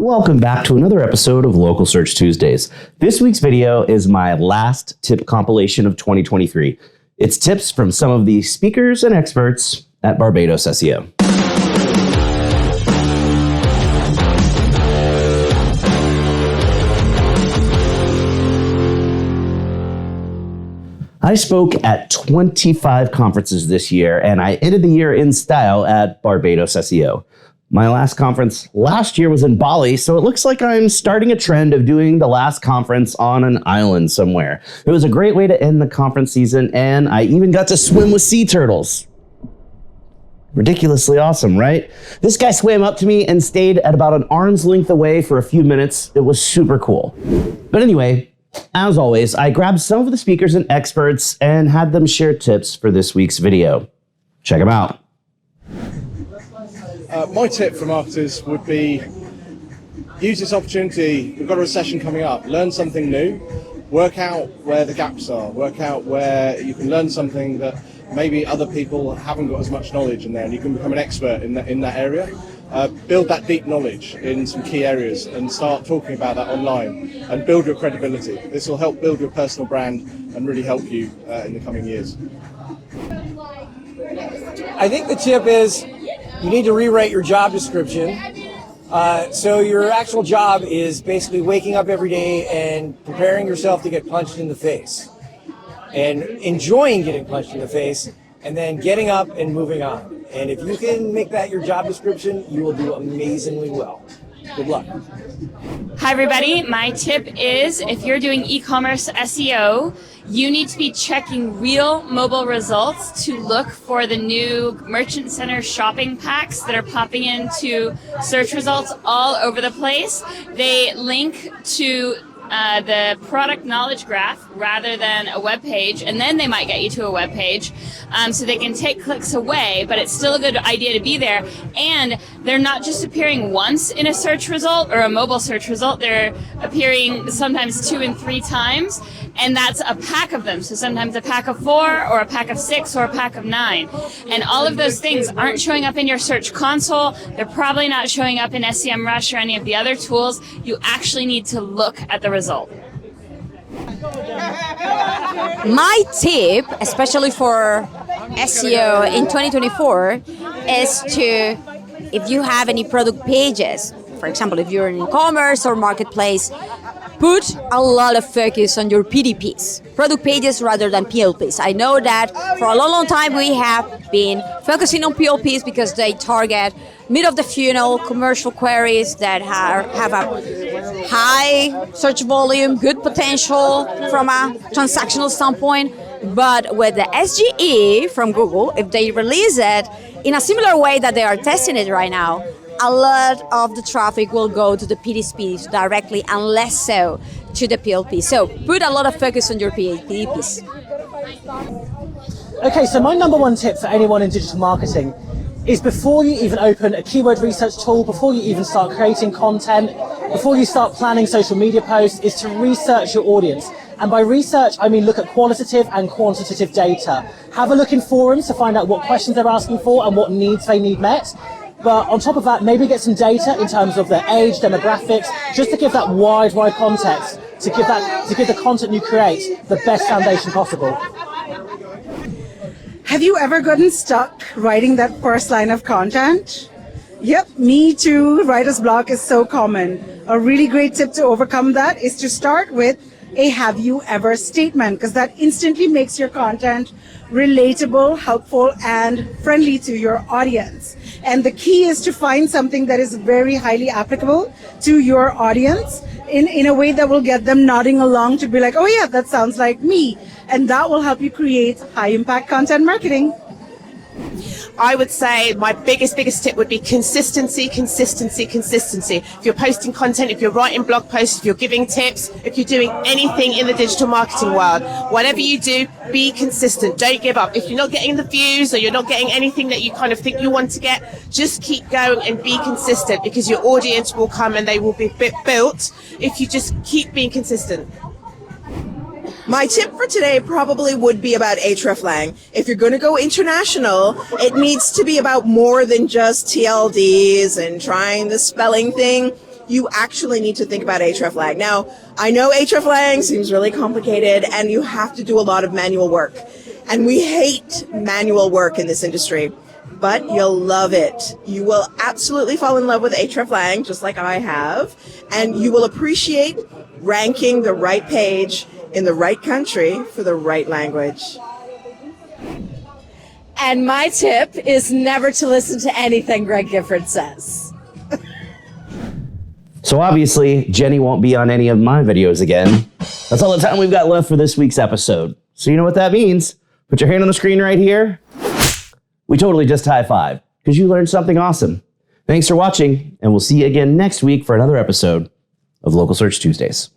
Welcome back to another episode of Local Search Tuesdays. This week's video is my last tip compilation of 2023. It's tips from some of the speakers and experts at Barbados SEO. I spoke at 25 conferences this year, and I ended the year in style at Barbados SEO. My last conference last year was in Bali, so it looks like I'm starting a trend of doing the last conference on an island somewhere. It was a great way to end the conference season, and I even got to swim with sea turtles. Ridiculously awesome, right? This guy swam up to me and stayed at about an arm's length away for a few minutes. It was super cool. But anyway, as always, I grabbed some of the speakers and experts and had them share tips for this week's video. Check them out. My tip for marketers would be use this opportunity. We've got a recession coming up. Learn something new. Work out where the gaps are. Work out where you can learn something that maybe other people haven't got as much knowledge in there, and you can become an expert in that area. Build that deep knowledge in some key areas and start talking about that online and build your credibility. This will help build your personal brand and really help you in the coming years. I think the tip is you need to rewrite your job description. So your actual job is basically waking up every day and preparing yourself to get punched in the face and enjoying getting punched in the face and then getting up and moving on. And if you can make that your job description, you will do amazingly well. Good luck. Hi everybody, my tip is if you're doing e-commerce SEO, you need to be checking real mobile results to look for the new Merchant Center shopping packs that are popping into search results all over the place. They link to the product knowledge graph rather than a web page, and then they might get you to a web page, so they can take clicks away, but it's still a good idea to be there. And they're not just appearing once in a search result or a mobile search result, they're appearing sometimes 2 and 3 times, and that's a pack of them. So sometimes a pack of 4 or a pack of 6 or a pack of 9. And all of those things aren't showing up in your search console. They're probably not showing up in SEMrush or any of the other tools. You actually need to look at the result. My tip, especially for SEO in 2024, is to, if you have any product pages, for example, if you're in e-commerce or marketplace, put a lot of focus on your PDPs, product pages rather than PLPs. I know that for a long time we have been focusing on PLPs because they target mid of the funnel commercial queries that have a high search volume, good potential from a transactional standpoint. But with the SGE from Google, if they release it in a similar way that they are testing it right now, a lot of the traffic will go to the PDPs directly and less so to the PLP. So put a lot of focus on your PDPs. Okay, so my number one tip for anyone in digital marketing is before you even open a keyword research tool, before you even start creating content, before you start planning social media posts, is to research your audience. And by research, I mean look at qualitative and quantitative data. Have a look in forums to find out what questions they're asking for and what needs they need met. But on top of that, maybe get some data in terms of their age, demographics, just to give that wide context, to give the content you create the best foundation possible. Have you ever gotten stuck writing that first line of content? Yep, me too. Writer's block is so common. A really great tip to overcome that is to start with a have you ever statement, because that instantly makes your content relatable, helpful, and friendly to your audience. And the key is to find something that is very highly applicable to your audience in a way that will get them nodding along to be like, oh yeah, that sounds like me. And that will help you create high impact content marketing. I would say my biggest tip would be consistency. If you're posting content, if you're writing blog posts, if you're giving tips, if you're doing anything in the digital marketing world, whatever you do, be consistent. Don't give up. If you're not getting the views or you're not getting anything that you kind of think you want to get, just keep going and be consistent, because your audience will come and they will be built if you just keep being consistent. My tip for today probably would be about hreflang. If you're going to go international, it needs to be about more than just TLDs and trying the spelling thing. you actually need to think about hreflang. Now, I know hreflang seems really complicated and you have to do a lot of manual work. And we hate manual work in this industry, but you'll love it. You will absolutely fall in love with hreflang, just like I have, and you will appreciate ranking the right page in the right country for the right language. And my tip is never to listen to anything Greg Gifford says. So obviously, Jenny won't be on any of my videos again. That's all the time we've got left for this week's episode. So you know what that means. Put your hand on the screen right here. We totally just high-fived because you learned something awesome. Thanks for watching, and we'll see you again next week for another episode of Local Search Tuesdays.